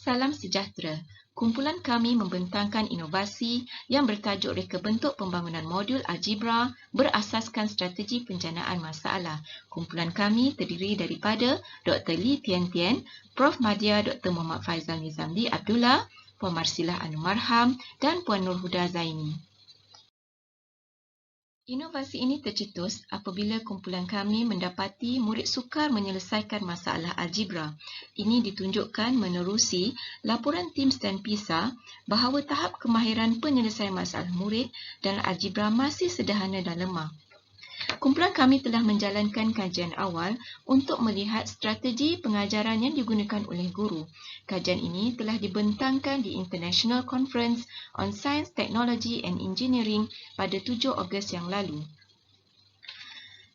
Salam sejahtera. Kumpulan kami membentangkan inovasi yang bertajuk Reka Bentuk Pembangunan Modul Algebra berasaskan strategi penjanaan masalah. Kumpulan kami terdiri daripada Dr. Lee Tian Tian, Prof. Madya Dr. Muhammad Faizal Nizamli Abdullah, Puan Marsilah Anu Marham dan Puan Nur Huda Zaini. Inovasi ini tercetus apabila kumpulan kami mendapati murid sukar menyelesaikan masalah algebra. Ini ditunjukkan menerusi laporan TIMSS dan PISA bahawa tahap kemahiran penyelesaian masalah murid dalam algebra masih sederhana dan lemah. Kumpulan kami telah menjalankan kajian awal untuk melihat strategi pengajaran yang digunakan oleh guru. Kajian ini telah dibentangkan di International Conference on Science, Technology and Engineering pada 7 Ogos yang lalu.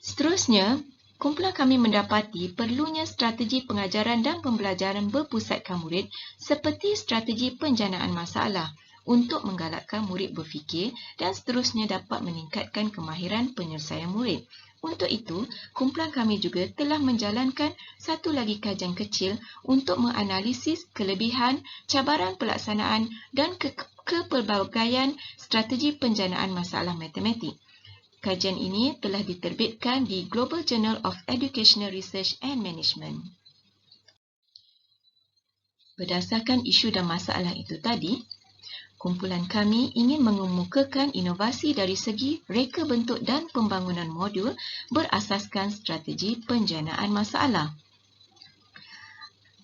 Seterusnya, kumpulan kami mendapati perlunya strategi pengajaran dan pembelajaran berpusatkan murid seperti strategi penjanaan masalah untuk menggalakkan murid berfikir dan seterusnya dapat meningkatkan kemahiran penyelesaian murid. Untuk itu, kumpulan kami juga telah menjalankan satu lagi kajian kecil untuk menganalisis kelebihan, cabaran pelaksanaan dan kepelbagaian strategi penjanaan masalah matematik. Kajian ini telah diterbitkan di Global Journal of Educational Research and Management. Berdasarkan isu dan masalah itu tadi, kumpulan kami ingin mengemukakan inovasi dari segi reka bentuk dan pembangunan modul berasaskan strategi penjanaan masalah.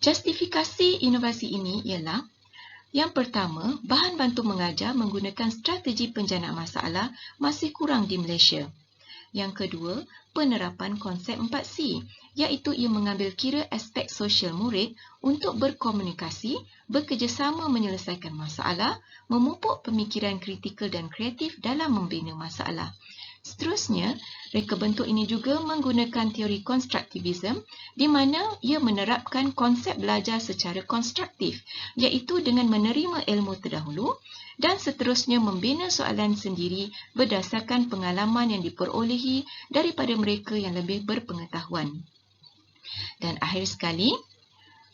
Justifikasi inovasi ini ialah: yang pertama, bahan bantu mengajar menggunakan strategi penjanaan masalah masih kurang di Malaysia. Yang kedua, penerapan konsep 4C, iaitu ia mengambil kira aspek sosial murid untuk berkomunikasi, bekerjasama menyelesaikan masalah, memupuk pemikiran kritikal dan kreatif dalam membina masalah. Seterusnya, reka bentuk ini juga menggunakan teori konstruktivism di mana ia menerapkan konsep belajar secara konstruktif, iaitu dengan menerima ilmu terdahulu dan seterusnya membina soalan sendiri berdasarkan pengalaman yang diperolehi daripada mereka yang lebih berpengetahuan. Dan akhir sekali,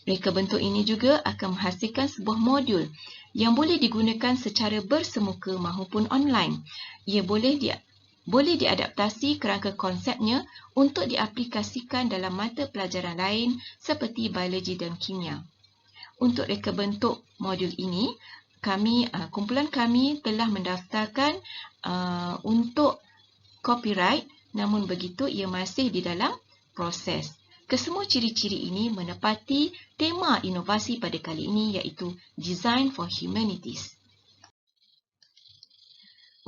reka bentuk ini juga akan menghasilkan sebuah modul yang boleh digunakan secara bersemuka maupun online. Ia boleh diadaptasi kerangka konsepnya untuk diaplikasikan dalam mata pelajaran lain seperti biologi dan kimia. Untuk reka bentuk modul ini, kumpulan kami telah mendaftarkan untuk copyright, namun begitu ia masih di dalam proses. Kesemua ciri-ciri ini menepati tema inovasi pada kali ini, iaitu Design for Humanities.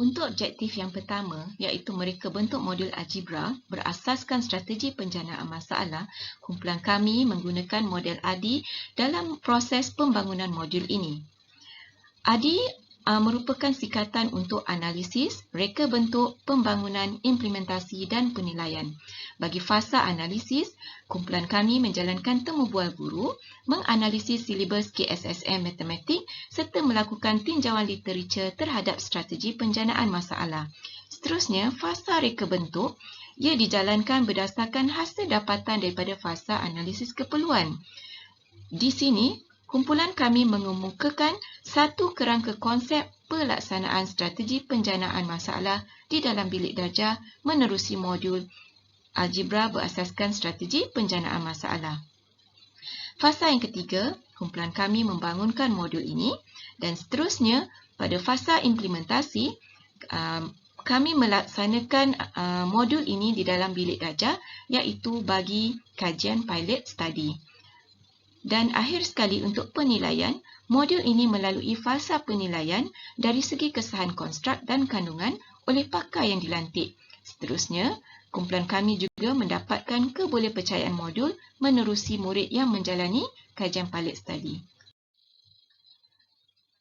Untuk objektif yang pertama, iaitu mereka bentuk modul algebra berasaskan strategi penjanaan masalah, kumpulan kami menggunakan model ADI dalam proses pembangunan modul ini. ADI merupakan singkatan untuk analisis, reka bentuk, pembangunan, implementasi dan penilaian. Bagi fasa analisis, kumpulan kami menjalankan temu bual guru, menganalisis silibus KSSM Matematik serta melakukan tinjauan literatur terhadap strategi penjanaan masalah. Seterusnya, fasa reka bentuk ia dijalankan berdasarkan hasil dapatan daripada fasa analisis keperluan. Di sini, kumpulan kami mengemukakan satu kerangka konsep pelaksanaan strategi penjanaan masalah di dalam bilik darjah menerusi modul algebra berasaskan strategi penjanaan masalah. Fasa yang ketiga, kumpulan kami membangunkan modul ini dan seterusnya pada fasa implementasi, kami melaksanakan modul ini di dalam bilik darjah, iaitu bagi kajian pilot study. Dan akhir sekali untuk penilaian, modul ini melalui fasa penilaian dari segi kesahan konstruk dan kandungan oleh pakar yang dilantik. Seterusnya, kumpulan kami juga mendapatkan kebolehpercayaan modul menerusi murid yang menjalani kajian pilot study.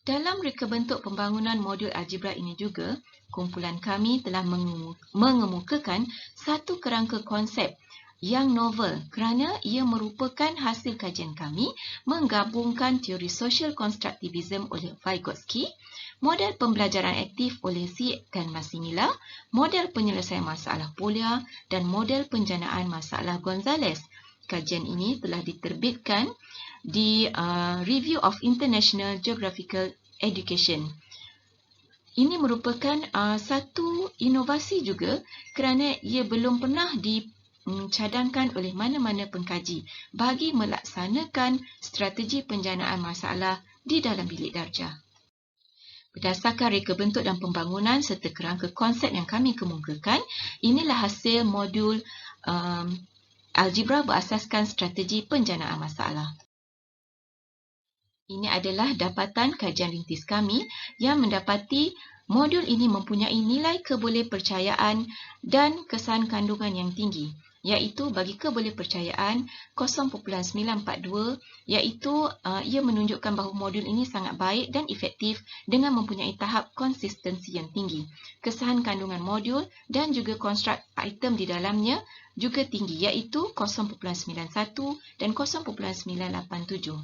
Dalam reka bentuk pembangunan modul algebra ini juga, kumpulan kami telah mengemukakan satu kerangka konsep yang novel kerana ia merupakan hasil kajian kami menggabungkan teori social constructivism oleh Vygotsky, model pembelajaran aktif oleh Zek dan Massimila, model penyelesaian masalah Polya dan model penjanaan masalah Gonzalez. Kajian ini telah diterbitkan di Review of International Geographical Education. Ini merupakan satu inovasi juga kerana ia belum pernah dicadangkan oleh mana-mana pengkaji bagi melaksanakan strategi penjanaan masalah di dalam bilik darjah. Berdasarkan reka bentuk dan pembangunan serta kerangka konsep yang kami kemukakan, inilah hasil modul algebra berasaskan strategi penjanaan masalah. Ini adalah dapatan kajian rintis kami yang mendapati modul ini mempunyai nilai kebolehpercayaan dan kesan kandungan yang tinggi, iaitu bagi kebolehpercayaan 0.942, iaitu ia menunjukkan bahawa modul ini sangat baik dan efektif dengan mempunyai tahap konsistensi yang tinggi. Kesan kandungan modul dan juga konstruk item di dalamnya juga tinggi, iaitu 0.91 dan 0.987.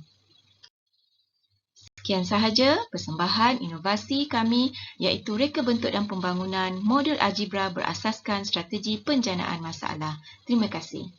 Sekian sahaja persembahan inovasi kami, iaitu reka bentuk dan pembangunan modul algebra berasaskan strategi penjanaan masalah. Terima kasih.